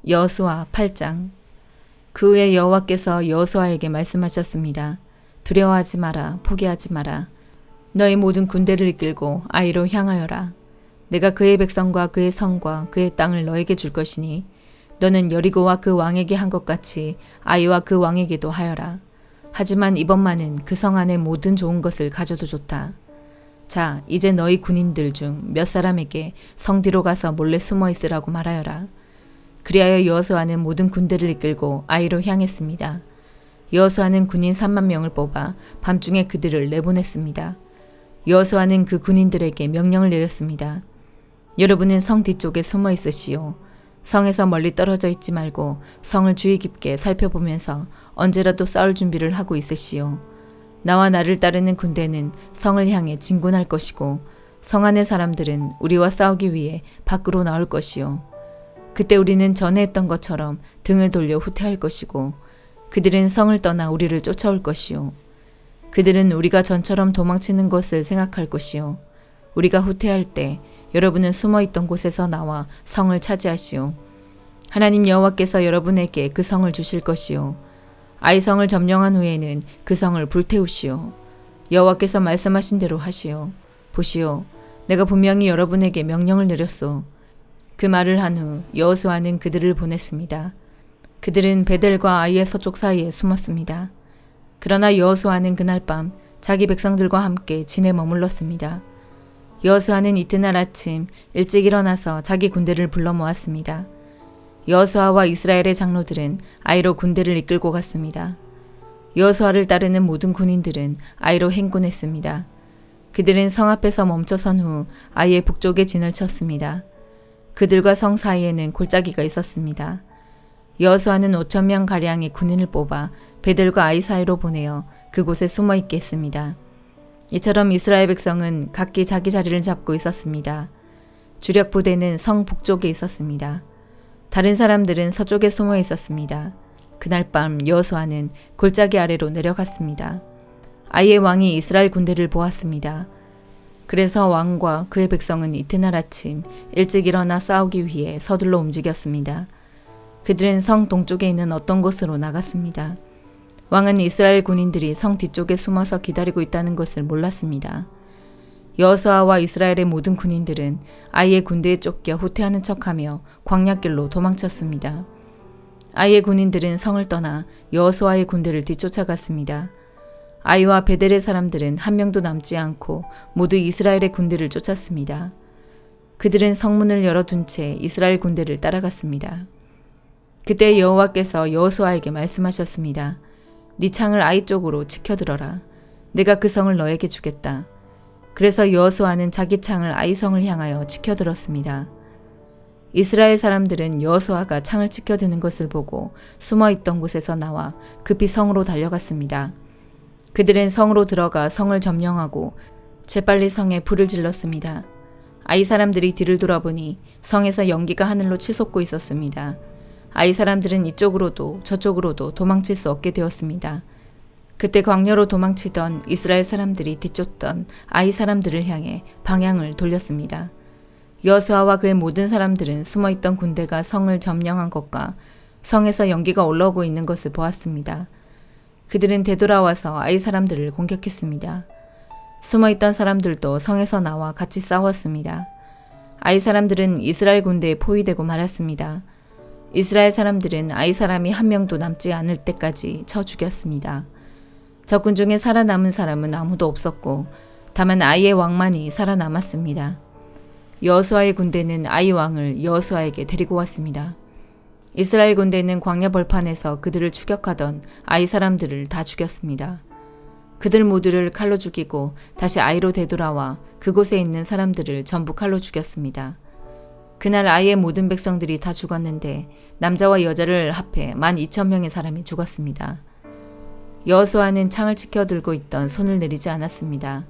여호수아 8장. 그 후에 여호와께서 여호수아에게 말씀하셨습니다. 두려워하지 마라. 포기하지 마라. 너희 모든 군대를 이끌고 아이로 향하여라. 내가 그의 백성과 그의 성과 그의 땅을 너에게 줄 것이니 너는 여리고와 그 왕에게 한 것 같이 아이와 그 왕에게도 하여라. 하지만 이번만은 그 성 안에 모든 좋은 것을 가져도 좋다. 자, 이제 너희 군인들 중 몇 사람에게 성 뒤로 가서 몰래 숨어 있으라고 말하여라. 그리하여 여호수아는 모든 군대를 이끌고 아이로 향했습니다. 여호수아는 군인 3만 명을 뽑아 밤중에 그들을 내보냈습니다. 여호수아는 그 군인들에게 명령을 내렸습니다. 여러분은 성 뒤쪽에 숨어 있으시오. 성에서 멀리 떨어져 있지 말고 성을 주의 깊게 살펴보면서 언제라도 싸울 준비를 하고 있으시오. 나와 나를 따르는 군대는 성을 향해 진군할 것이고 성 안의 사람들은 우리와 싸우기 위해 밖으로 나올 것이오. 그때 우리는 전에 했던 것처럼 등을 돌려 후퇴할 것이고 그들은 성을 떠나 우리를 쫓아올 것이오. 그들은 우리가 전처럼 도망치는 것을 생각할 것이오. 우리가 후퇴할 때 여러분은 숨어있던 곳에서 나와 성을 차지하시오. 하나님 여호와께서 여러분에게 그 성을 주실 것이오. 아이성을 점령한 후에는 그 성을 불태우시오. 여호와께서 말씀하신 대로 하시오. 보시오. 내가 분명히 여러분에게 명령을 내렸소. 그 말을 한 후 여호수아는 그들을 보냈습니다. 그들은 베델과 아이의 서쪽 사이에 숨었습니다. 그러나 여호수아는 그날 밤 자기 백성들과 함께 진에 머물렀습니다. 여호수아는 이튿날 아침 일찍 일어나서 자기 군대를 불러 모았습니다. 여호수아와 이스라엘의 장로들은 아이로 군대를 이끌고 갔습니다. 여호수아를 따르는 모든 군인들은 아이로 행군했습니다. 그들은 성 앞에서 멈춰선 후 아이의 북쪽에 진을 쳤습니다. 그들과 성 사이에는 골짜기가 있었습니다. 여호수아는 5,000명 가량의 군인을 뽑아 베델과 아이 사이로 보내어 그곳에 숨어 있게 했습니다. 이처럼 이스라엘 백성은 각기 자기 자리를 잡고 있었습니다. 주력 부대는 성 북쪽에 있었습니다. 다른 사람들은 서쪽에 숨어 있었습니다. 그날 밤 여호수아는 골짜기 아래로 내려갔습니다. 아이의 왕이 이스라엘 군대를 보았습니다. 그래서 왕과 그의 백성은 이튿날 아침 일찍 일어나 싸우기 위해 서둘러 움직였습니다. 그들은 성 동쪽에 있는 어떤 곳으로 나갔습니다. 왕은 이스라엘 군인들이 성 뒤쪽에 숨어서 기다리고 있다는 것을 몰랐습니다. 여호수아와 이스라엘의 모든 군인들은 아이의 군대에 쫓겨 후퇴하는 척하며 광야길로 도망쳤습니다. 아이의 군인들은 성을 떠나 여호수아의 군대를 뒤쫓아갔습니다. 아이와 베델의 사람들은 한 명도 남지 않고 모두 이스라엘의 군대를 쫓았습니다. 그들은 성문을 열어둔 채 이스라엘 군대를 따라갔습니다. 그때 여호와께서 여호수아에게 말씀하셨습니다. 네 창을 아이 쪽으로 치켜들어라. 내가 그 성을 너에게 주겠다. 그래서 여호수아는 자기 창을 아이 성을 향하여 치켜들었습니다. 이스라엘 사람들은 여호수아가 창을 치켜드는 것을 보고 숨어있던 곳에서 나와 급히 성으로 달려갔습니다. 그들은 성으로 들어가 성을 점령하고 재빨리 성에 불을 질렀습니다. 아이 사람들이 뒤를 돌아보니 성에서 연기가 하늘로 치솟고 있었습니다. 아이 사람들은 이쪽으로도 저쪽으로도 도망칠 수 없게 되었습니다. 그때 광야로 도망치던 이스라엘 사람들이 뒤쫓던 아이 사람들을 향해 방향을 돌렸습니다. 여호수아와 그의 모든 사람들은 숨어있던 군대가 성을 점령한 것과 성에서 연기가 올라오고 있는 것을 보았습니다. 그들은 되돌아와서 아이 사람들을 공격했습니다. 숨어있던 사람들도 성에서 나와 같이 싸웠습니다. 아이 사람들은 이스라엘 군대에 포위되고 말았습니다. 이스라엘 사람들은 아이 사람이 한 명도 남지 않을 때까지 쳐 죽였습니다. 적군 중에 살아남은 사람은 아무도 없었고 다만 아이의 왕만이 살아남았습니다. 여호수아의 군대는 아이 왕을 여호수아에게 데리고 왔습니다. 이스라엘 군대는 광야 벌판에서 그들을 추격하던 아이 사람들을 다 죽였습니다. 그들 모두를 칼로 죽이고 다시 아이로 되돌아와 그곳에 있는 사람들을 전부 칼로 죽였습니다. 그날 아이의 모든 백성들이 다 죽었는데 남자와 여자를 합해 12,000명의 사람이 죽었습니다. 여호수아는 창을 치켜들고 있던 손을 내리지 않았습니다.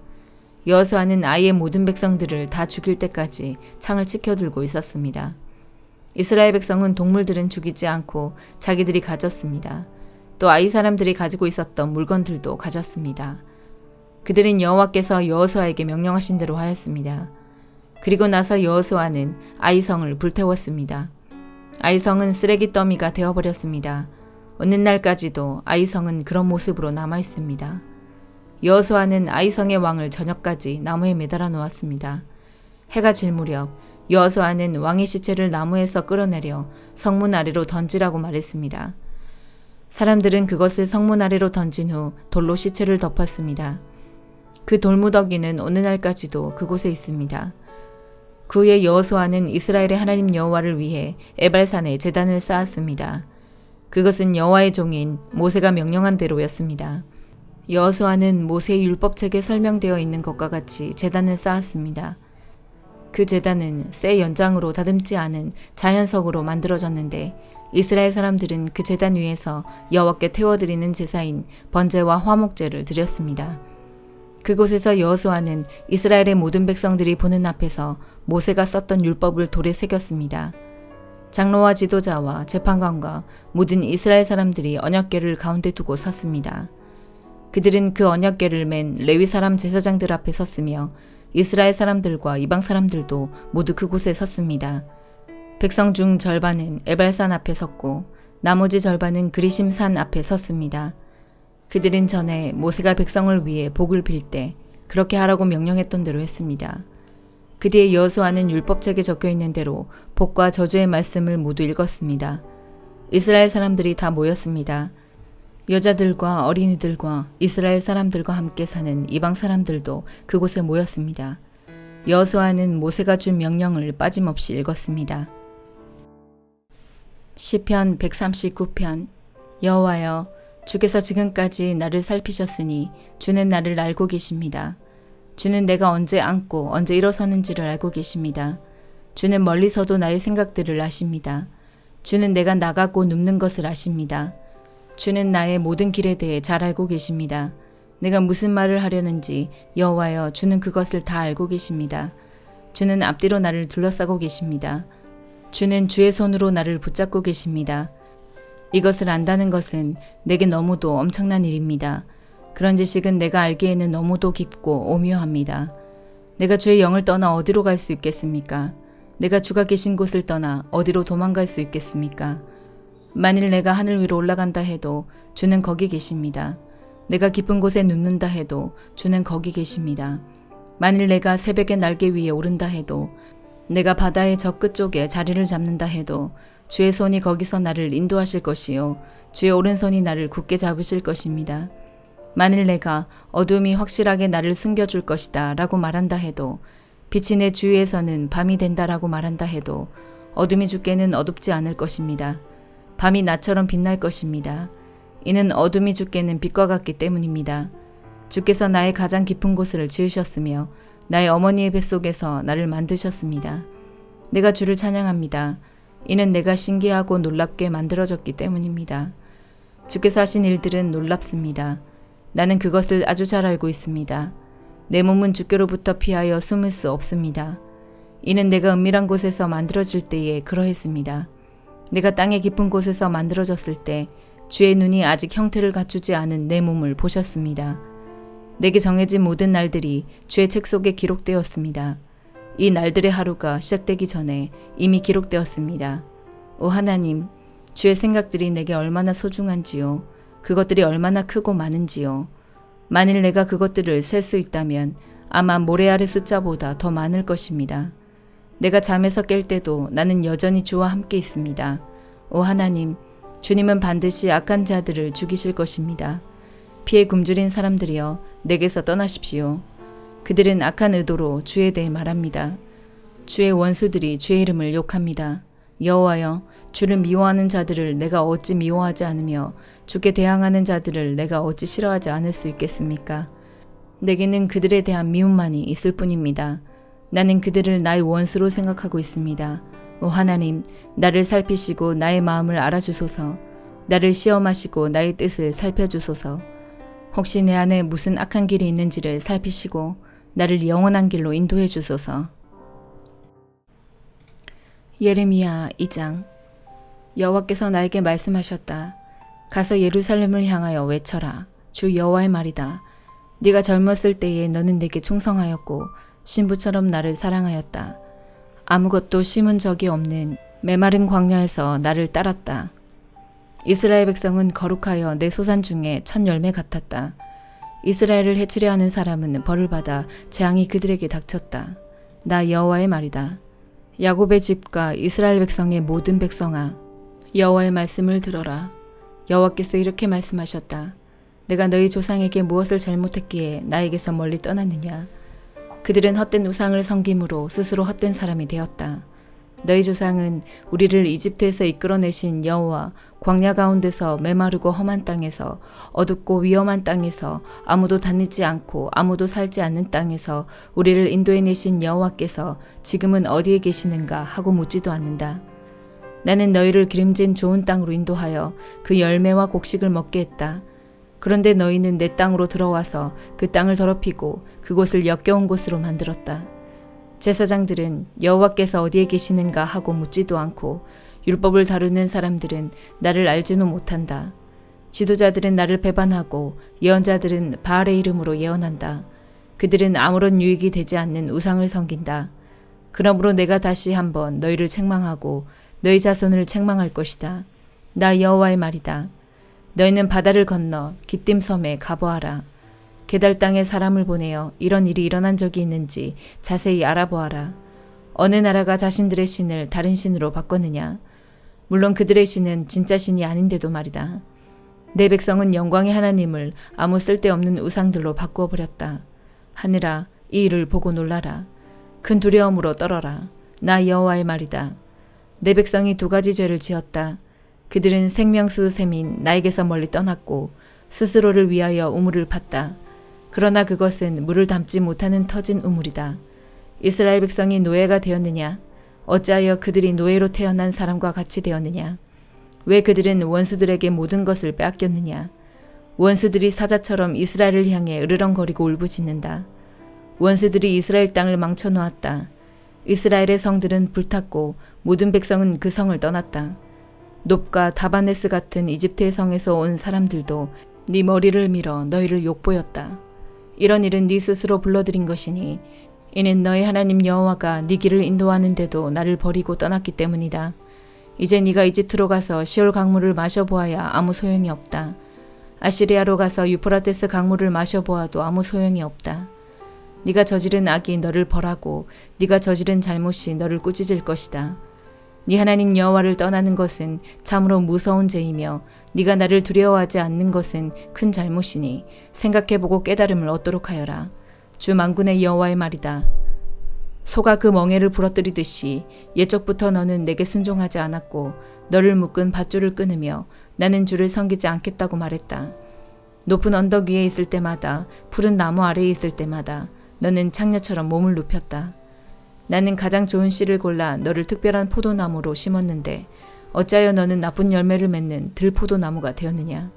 여호수아는 아이의 모든 백성들을 다 죽일 때까지 창을 치켜들고 있었습니다. 이스라엘 백성은 동물들은 죽이지 않고 자기들이 가졌습니다. 또 아이 사람들이 가지고 있었던 물건들도 가졌습니다. 그들은 여호와께서 여호수아에게 명령하신 대로 하였습니다. 그리고 나서 여호수아는 아이성을 불태웠습니다. 아이성은 쓰레기 더미가 되어버렸습니다. 오늘날까지도 아이성은 그런 모습으로 남아있습니다. 여호수아는 아이성의 왕을 저녁까지 나무에 매달아 놓았습니다. 해가 질 무렵 여호수아는 왕의 시체를 나무에서 끌어내려 성문 아래로 던지라고 말했습니다. 사람들은 그것을 성문 아래로 던진 후 돌로 시체를 덮었습니다. 그 돌무더기는 오늘날까지도 그곳에 있습니다. 그 후에 여호수아는 이스라엘의 하나님 여호와를 위해 에발산에 제단을 쌓았습니다. 그것은 여호와의 종인 모세가 명령한 대로였습니다. 여호수아는 모세의 율법책에 설명되어 있는 것과 같이 제단을 쌓았습니다. 그 제단은 쇠 연장으로 다듬지 않은 자연석으로 만들어졌는데 이스라엘 사람들은 그 제단 위에서 여호와께 태워드리는 제사인 번제와 화목제를 드렸습니다. 그곳에서 여호수아는 이스라엘의 모든 백성들이 보는 앞에서 모세가 썼던 율법을 돌에 새겼습니다. 장로와 지도자와 재판관과 모든 이스라엘 사람들이 언약궤를 가운데 두고 섰습니다. 그들은 그 언약궤를 맨 레위 사람 제사장들 앞에 섰으며 이스라엘 사람들과 이방 사람들도 모두 그곳에 섰습니다. 백성 중 절반은 에발산 앞에 섰고 나머지 절반은 그리심 산 앞에 섰습니다. 그들은 전에 모세가 백성을 위해 복을 빌 때 그렇게 하라고 명령했던 대로 했습니다. 그 뒤에 여호수아는 율법책에 적혀있는 대로 복과 저주의 말씀을 모두 읽었습니다. 이스라엘 사람들이 다 모였습니다. 여자들과 어린이들과 이스라엘 사람들과 함께 사는 이방 사람들도 그곳에 모였습니다. 여호수아는 모세가 준 명령을 빠짐없이 읽었습니다. 시편 139편. 여호와여, 주께서 지금까지 나를 살피셨으니 주는 나를 알고 계십니다. 주는 내가 언제 앉고 언제 일어서는지를 알고 계십니다. 주는 멀리서도 나의 생각들을 아십니다. 주는 내가 나가고 눕는 것을 아십니다. 주는 나의 모든 길에 대해 잘 알고 계십니다. 내가 무슨 말을 하려는지 여호와여, 주는 그것을 다 알고 계십니다. 주는 앞뒤로 나를 둘러싸고 계십니다. 주는 주의 손으로 나를 붙잡고 계십니다. 이것을 안다는 것은 내게 너무도 엄청난 일입니다. 그런 지식은 내가 알기에는 너무도 깊고 오묘합니다. 내가 주의 영을 떠나 어디로 갈 수 있겠습니까? 내가 주가 계신 곳을 떠나 어디로 도망갈 수 있겠습니까? 만일 내가 하늘 위로 올라간다 해도 주는 거기 계십니다. 내가 깊은 곳에 눕는다 해도 주는 거기 계십니다. 만일 내가 새벽의 날개 위에 오른다 해도 내가 바다의 저 끝쪽에 자리를 잡는다 해도 주의 손이 거기서 나를 인도하실 것이요 주의 오른손이 나를 굳게 잡으실 것입니다. 만일 내가 어둠이 확실하게 나를 숨겨줄 것이다 라고 말한다 해도 빛이 내 주위에서는 밤이 된다라고 말한다 해도 어둠이 주께는 어둡지 않을 것입니다. 밤이 나처럼 빛날 것입니다. 이는 어둠이 주께는 빛과 같기 때문입니다. 주께서 나의 가장 깊은 곳을 지으셨으며 나의 어머니의 뱃속에서 나를 만드셨습니다. 내가 주를 찬양합니다. 이는 내가 신기하고 놀랍게 만들어졌기 때문입니다. 주께서 하신 일들은 놀랍습니다. 나는 그것을 아주 잘 알고 있습니다. 내 몸은 주께로부터 피하여 숨을 수 없습니다. 이는 내가 은밀한 곳에서 만들어질 때에 그러했습니다. 내가 땅의 깊은 곳에서 만들어졌을 때 주의 눈이 아직 형태를 갖추지 않은 내 몸을 보셨습니다. 내게 정해진 모든 날들이 주의 책 속에 기록되었습니다. 이 날들의 하루가 시작되기 전에 이미 기록되었습니다. 오 하나님, 주의 생각들이 내게 얼마나 소중한지요. 그것들이 얼마나 크고 많은지요. 만일 내가 그것들을 셀 수 있다면 아마 모래알의 숫자보다 더 많을 것입니다. 내가 잠에서 깰 때도 나는 여전히 주와 함께 있습니다. 오 하나님, 주님은 반드시 악한 자들을 죽이실 것입니다. 피에 굶주린 사람들이여 내게서 떠나십시오. 그들은 악한 의도로 주에 대해 말합니다. 주의 원수들이 주의 이름을 욕합니다. 여호와여, 주를 미워하는 자들을 내가 어찌 미워하지 않으며 주께 대항하는 자들을 내가 어찌 싫어하지 않을 수 있겠습니까? 내게는 그들에 대한 미움만이 있을 뿐입니다. 나는 그들을 나의 원수로 생각하고 있습니다. 오 하나님, 나를 살피시고 나의 마음을 알아주소서. 나를 시험하시고 나의 뜻을 살펴주소서. 혹시 내 안에 무슨 악한 길이 있는지를 살피시고 나를 영원한 길로 인도해 주소서. 예레미야 2장. 여호와께서 나에게 말씀하셨다. 가서 예루살렘을 향하여 외쳐라. 주 여호와의 말이다. 네가 젊었을 때에 너는 내게 충성하였고 신부처럼 나를 사랑하였다. 아무것도 심은 적이 없는 메마른 광야에서 나를 따랐다. 이스라엘 백성은 거룩하여 내 소산 중에 첫 열매 같았다. 이스라엘을 해치려 하는 사람은 벌을 받아 재앙이 그들에게 닥쳤다. 나 여호와의 말이다. 야곱의 집과 이스라엘 백성의 모든 백성아, 여호와의 말씀을 들어라. 여호와께서 이렇게 말씀하셨다. 내가 너희 조상에게 무엇을 잘못했기에 나에게서 멀리 떠났느냐. 그들은 헛된 우상을 섬김으로 스스로 헛된 사람이 되었다. 너희 조상은 우리를 이집트에서 이끌어내신 여호와, 광야 가운데서 메마르고 험한 땅에서, 어둡고 위험한 땅에서, 아무도 다니지 않고 아무도 살지 않는 땅에서 우리를 인도해내신 여호와께서 지금은 어디에 계시는가 하고 묻지도 않는다. 나는 너희를 기름진 좋은 땅으로 인도하여 그 열매와 곡식을 먹게 했다. 그런데 너희는 내 땅으로 들어와서 그 땅을 더럽히고 그곳을 역겨운 곳으로 만들었다. 제사장들은 여호와께서 어디에 계시는가 하고 묻지도 않고, 율법을 다루는 사람들은 나를 알지도 못한다. 지도자들은 나를 배반하고 예언자들은 바알의 이름으로 예언한다. 그들은 아무런 유익이 되지 않는 우상을 섬긴다. 그러므로 내가 다시 한번 너희를 책망하고 너희 자손을 책망할 것이다. 나 여호와의 말이다. 너희는 바다를 건너 기띔 섬에 가보아라. 게달 땅에 사람을 보내어 이런 일이 일어난 적이 있는지 자세히 알아보아라. 어느 나라가 자신들의 신을 다른 신으로 바꿨느냐? 물론 그들의 신은 진짜 신이 아닌데도 말이다. 내 백성은 영광의 하나님을 아무 쓸데없는 우상들로 바꾸어 버렸다. 하늘아, 이 일을 보고 놀라라. 큰 두려움으로 떨어라. 나 여호와의 말이다. 내 백성이 두 가지 죄를 지었다. 그들은 생명수 샘인 나에게서 멀리 떠났고 스스로를 위하여 우물을 팠다. 그러나 그것은 물을 담지 못하는 터진 우물이다. 이스라엘 백성이 노예가 되었느냐? 어찌하여 그들이 노예로 태어난 사람과 같이 되었느냐? 왜 그들은 원수들에게 모든 것을 빼앗겼느냐? 원수들이 사자처럼 이스라엘을 향해 으르렁거리고 울부짖는다. 원수들이 이스라엘 땅을 망쳐놓았다. 이스라엘의 성들은 불탔고 모든 백성은 그 성을 떠났다. 놉과 다바네스 같은 이집트의 성에서 온 사람들도 네 머리를 밀어 너희를 욕보였다. 이런 일은 네 스스로 불러들인 것이니 이는 너희 하나님 여호와가 네 길을 인도하는데도 나를 버리고 떠났기 때문이다. 이제 네가 이집트로 가서 시올 강물을 마셔보아야 아무 소용이 없다. 아시리아로 가서 유프라테스 강물을 마셔보아도 아무 소용이 없다. 네가 저지른 악이 너를 벌하고 네가 저지른 잘못이 너를 꾸짖을 것이다. 네 하나님 여호와를 떠나는 것은 참으로 무서운 죄이며 네가 나를 두려워하지 않는 것은 큰 잘못이니 생각해보고 깨달음을 얻도록 하여라. 주 만군의 여호와의 말이다. 소가 그 멍에를 부러뜨리듯이 옛적부터 너는 내게 순종하지 않았고 너를 묶은 밧줄을 끊으며 나는 주를 섬기지 않겠다고 말했다. 높은 언덕 위에 있을 때마다 푸른 나무 아래에 있을 때마다 너는 창녀처럼 몸을 눕혔다. 나는 가장 좋은 씨를 골라 너를 특별한 포도나무로 심었는데 어찌하여 너는 나쁜 열매를 맺는 들포도나무가 되었느냐?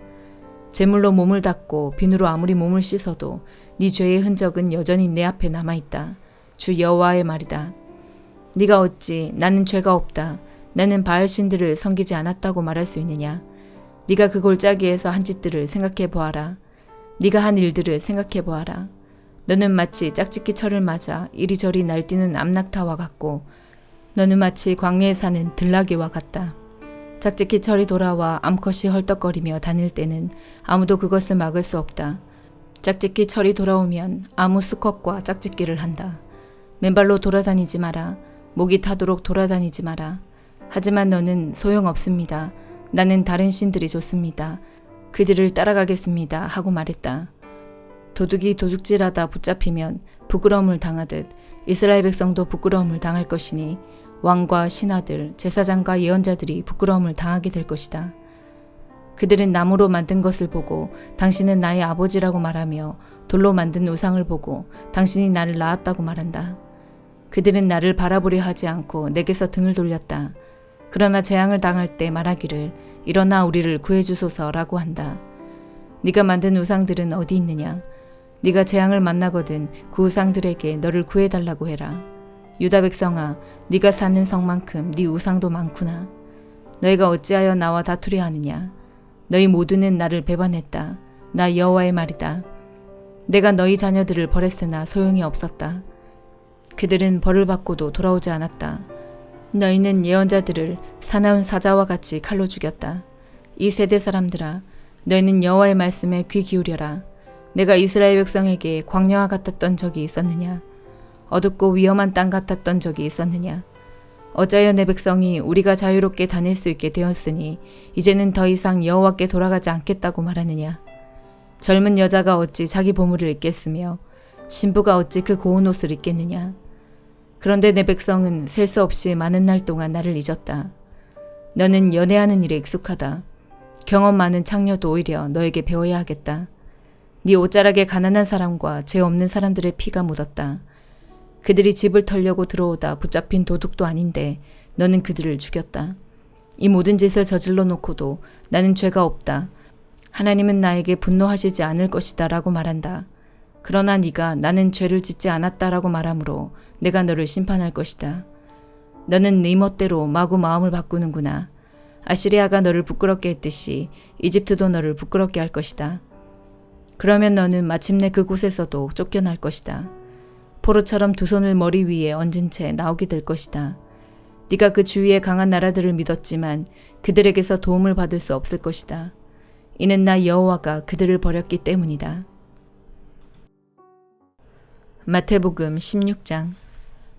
재물로 몸을 닦고 비누로 아무리 몸을 씻어도 네 죄의 흔적은 여전히 내 앞에 남아있다. 주 여호와의 말이다. 네가 어찌 나는 죄가 없다. 나는 바알 신들을 섬기지 않았다고 말할 수 있느냐? 네가 그 골짜기에서 한 짓들을 생각해 보아라. 네가 한 일들을 생각해 보아라. 너는 마치 짝짓기 철을 맞아 이리저리 날뛰는 암낙타와 같고 너는 마치 광야에 사는 들나귀와 같다. 짝짓기 철이 돌아와 암컷이 헐떡거리며 다닐 때는 아무도 그것을 막을 수 없다. 짝짓기 철이 돌아오면 아무 수컷과 짝짓기를 한다. 맨발로 돌아다니지 마라. 목이 타도록 돌아다니지 마라. 하지만 너는 소용없습니다. 나는 다른 신들이 좋습니다. 그들을 따라가겠습니다. 하고 말했다. 도둑이 도둑질하다 붙잡히면 부끄러움을 당하듯 이스라엘 백성도 부끄러움을 당할 것이니 왕과 신하들, 제사장과 예언자들이 부끄러움을 당하게 될 것이다. 그들은 나무로 만든 것을 보고 당신은 나의 아버지라고 말하며 돌로 만든 우상을 보고 당신이 나를 낳았다고 말한다. 그들은 나를 바라보려 하지 않고 내게서 등을 돌렸다. 그러나 재앙을 당할 때 말하기를 일어나 우리를 구해주소서라고 한다. 네가 만든 우상들은 어디 있느냐? 네가 재앙을 만나거든 그 우상들에게 너를 구해달라고 해라. 유다 백성아, 네가 사는 성만큼 네 우상도 많구나. 너희가 어찌하여 나와 다투려 하느냐? 너희 모두는 나를 배반했다. 나 여호와의 말이다. 내가 너희 자녀들을 벌했으나 소용이 없었다. 그들은 벌을 받고도 돌아오지 않았다. 너희는 예언자들을 사나운 사자와 같이 칼로 죽였다. 이 세대 사람들아, 너희는 여호와의 말씀에 귀 기울여라. 내가 이스라엘 백성에게 광야와 같았던 적이 있었느냐? 어둡고 위험한 땅 같았던 적이 있었느냐? 어찌하여 내 백성이 우리가 자유롭게 다닐 수 있게 되었으니 이제는 더 이상 여호와께 돌아가지 않겠다고 말하느냐? 젊은 여자가 어찌 자기 보물을 잊겠으며 신부가 어찌 그 고운 옷을 입겠느냐? 그런데 내 백성은 셀 수 없이 많은 날 동안 나를 잊었다. 너는 연애하는 일에 익숙하다. 경험 많은 창녀도 오히려 너에게 배워야 하겠다. 네 옷자락에 가난한 사람과 죄 없는 사람들의 피가 묻었다. 그들이 집을 털려고 들어오다 붙잡힌 도둑도 아닌데 너는 그들을 죽였다. 이 모든 짓을 저질러 놓고도 나는 죄가 없다. 하나님은 나에게 분노하시지 않을 것이다 라고 말한다. 그러나 네가 나는 죄를 짓지 않았다라고 말하므로 내가 너를 심판할 것이다. 너는 네 멋대로 마구 마음을 바꾸는구나. 아시리아가 너를 부끄럽게 했듯이 이집트도 너를 부끄럽게 할 것이다. 그러면 너는 마침내 그곳에서도 쫓겨날 것이다. 포로처럼 두 손을 머리 위에 얹은 채 나오게 될 것이다. 네가 그 주위의 강한 나라들을 믿었지만 그들에게서 도움을 받을 수 없을 것이다. 이는 나 여호와가 그들을 버렸기 때문이다. 마태복음 16장.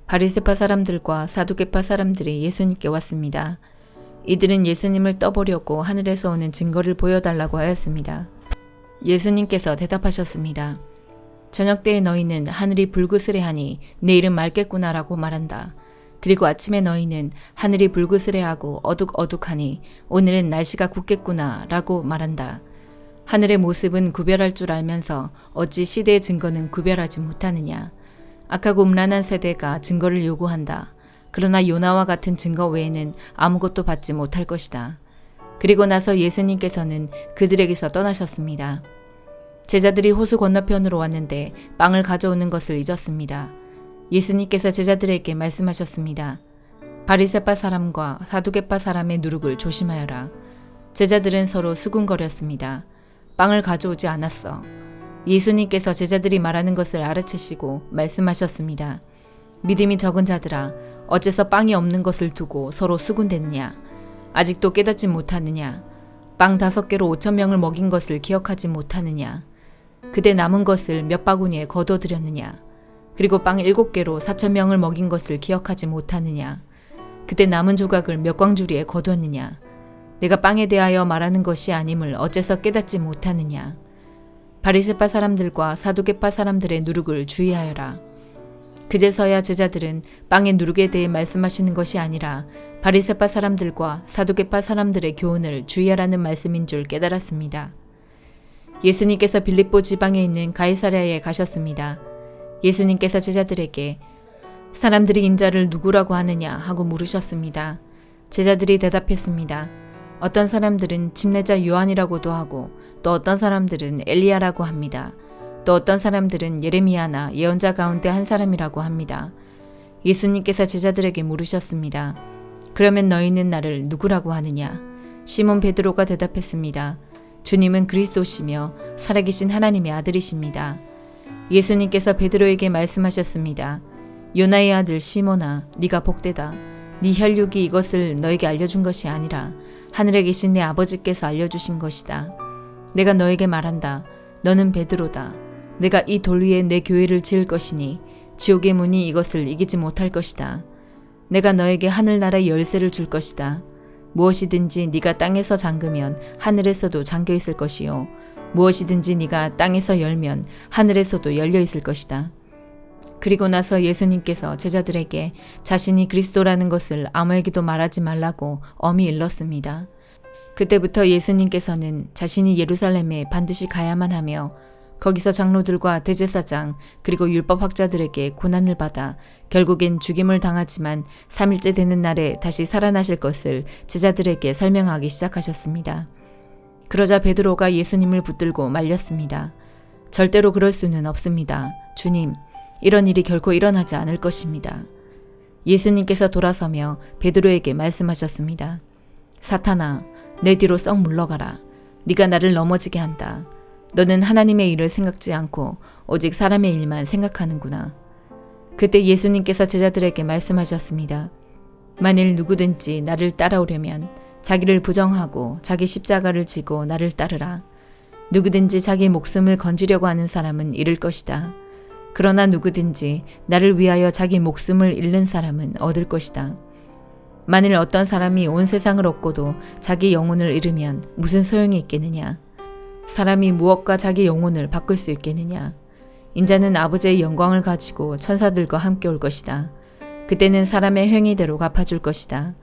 바리새파 사람들과 사두개파 사람들이 예수님께 왔습니다. 이들은 예수님을 떠보려고 하늘에서 오는 증거를 보여달라고 하였습니다. 예수님께서 대답하셨습니다. 저녁때에 너희는 하늘이 불그스레하니 내일은 맑겠구나 라고 말한다. 그리고 아침에 너희는 하늘이 불그스레하고 어둑어둑하니 오늘은 날씨가 굳겠구나 라고 말한다. 하늘의 모습은 구별할 줄 알면서 어찌 시대의 증거는 구별하지 못하느냐. 악하고 음란한 세대가 증거를 요구한다. 그러나 요나와 같은 증거 외에는 아무것도 받지 못할 것이다. 그리고 나서 예수님께서는 그들에게서 떠나셨습니다. 제자들이 호수 건너편으로 왔는데 빵을 가져오는 것을 잊었습니다. 예수님께서 제자들에게 말씀하셨습니다. 바리새파 사람과 사두개파 사람의 누룩을 조심하여라. 제자들은 서로 수군거렸습니다. 빵을 가져오지 않았어. 예수님께서 제자들이 말하는 것을 알아채시고 말씀하셨습니다. 믿음이 적은 자들아, 어째서 빵이 없는 것을 두고 서로 수군대느냐? 아직도 깨닫지 못하느냐? 빵 5개로 5,000명을 먹인 것을 기억하지 못하느냐? 그대 남은 것을 몇 바구니에 거둬들였느냐? 그리고 빵 7개로 4,000명을 먹인 것을 기억하지 못하느냐? 그때 남은 조각을 몇 광주리에 거두었느냐? 내가 빵에 대하여 말하는 것이 아님을 어째서 깨닫지 못하느냐? 바리새파 사람들과 사두개파 사람들의 누룩을 주의하여라. 그제서야 제자들은 빵의 누룩에 대해 말씀하시는 것이 아니라 바리새파 사람들과 사두개파 사람들의 교훈을 주의하라는 말씀인 줄 깨달았습니다. 예수님께서 빌립보 지방에 있는 가이사랴에 가셨습니다. 예수님께서 제자들에게 사람들이 인자를 누구라고 하느냐 하고 물으셨습니다. 제자들이 대답했습니다. 어떤 사람들은 침례자 요한이라고도 하고 또 어떤 사람들은 엘리야라고 합니다. 또 어떤 사람들은 예레미야나 예언자 가운데 한 사람이라고 합니다. 예수님께서 제자들에게 물으셨습니다. 그러면 너희는 나를 누구라고 하느냐? 시몬 베드로가 대답했습니다. 주님은 그리스도시며 살아계신 하나님의 아들이십니다. 예수님께서 베드로에게 말씀하셨습니다. 요나의 아들 시몬아, 네가 복되다. 네 혈육이 이것을 너에게 알려준 것이 아니라 하늘에 계신 내 아버지께서 알려주신 것이다. 내가 너에게 말한다. 너는 베드로다. 내가 이 돌 위에 내 교회를 지을 것이니 지옥의 문이 이것을 이기지 못할 것이다. 내가 너에게 하늘나라의 열쇠를 줄 것이다. 무엇이든지 네가 땅에서 잠그면 하늘에서도 잠겨 있을 것이요 무엇이든지 네가 땅에서 열면 하늘에서도 열려 있을 것이다. 그리고 나서 예수님께서 제자들에게 자신이 그리스도라는 것을 아무에게도 말하지 말라고 엄히 일렀습니다. 그때부터 예수님께서는 자신이 예루살렘에 반드시 가야만 하며 거기서 장로들과 대제사장 그리고 율법학자들에게 고난을 받아 결국엔 죽임을 당하지만 3일째 되는 날에 다시 살아나실 것을 제자들에게 설명하기 시작하셨습니다. 그러자 베드로가 예수님을 붙들고 말렸습니다. 절대로 그럴 수는 없습니다. 주님, 이런 일이 결코 일어나지 않을 것입니다. 예수님께서 돌아서며 베드로에게 말씀하셨습니다. 사탄아, 내 뒤로 썩 물러가라. 네가 나를 넘어지게 한다. 너는 하나님의 일을 생각지 않고 오직 사람의 일만 생각하는구나. 그때 예수님께서 제자들에게 말씀하셨습니다. 만일 누구든지 나를 따라오려면 자기를 부정하고 자기 십자가를 지고 나를 따르라. 누구든지 자기 목숨을 건지려고 하는 사람은 잃을 것이다. 그러나 누구든지 나를 위하여 자기 목숨을 잃는 사람은 얻을 것이다. 만일 어떤 사람이 온 세상을 얻고도 자기 영혼을 잃으면 무슨 소용이 있겠느냐? 사람이 무엇과 자기 영혼을 바꿀 수 있겠느냐? 인자는 아버지의 영광을 가지고 천사들과 함께 올 것이다. 그때는 사람의 행위대로 갚아줄 것이다.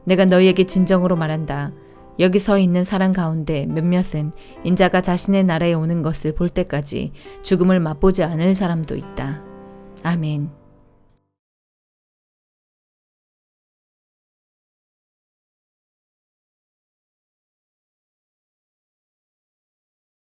내가 너희에게 진정으로 말한다. 여기 서 있는 사람 가운데 몇몇은 인자가 자신의 나라에 오는 것을 볼 때까지 죽음을 맛보지 않을 사람도 있다. 아멘.